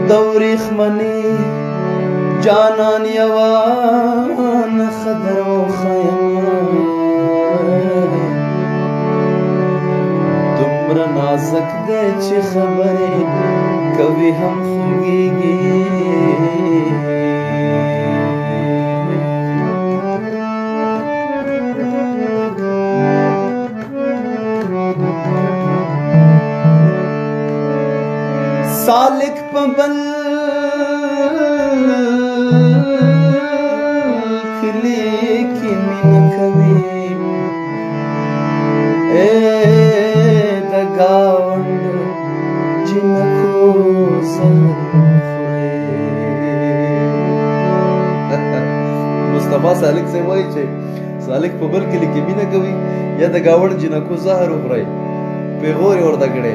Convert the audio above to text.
دوریخ منی جانان یوان خدر و خیمان دومره نازک دی چې خبرې کوي هم خوږیږي سالک په بل کلی کې مینه کوي د ګاونډ جنکو زهر خوري مصطفی سالک سے وایي چې سالک په بل کلی کې مینه کوي یا د ګاونډ جنکو زهر خوري پیغور ورته کړي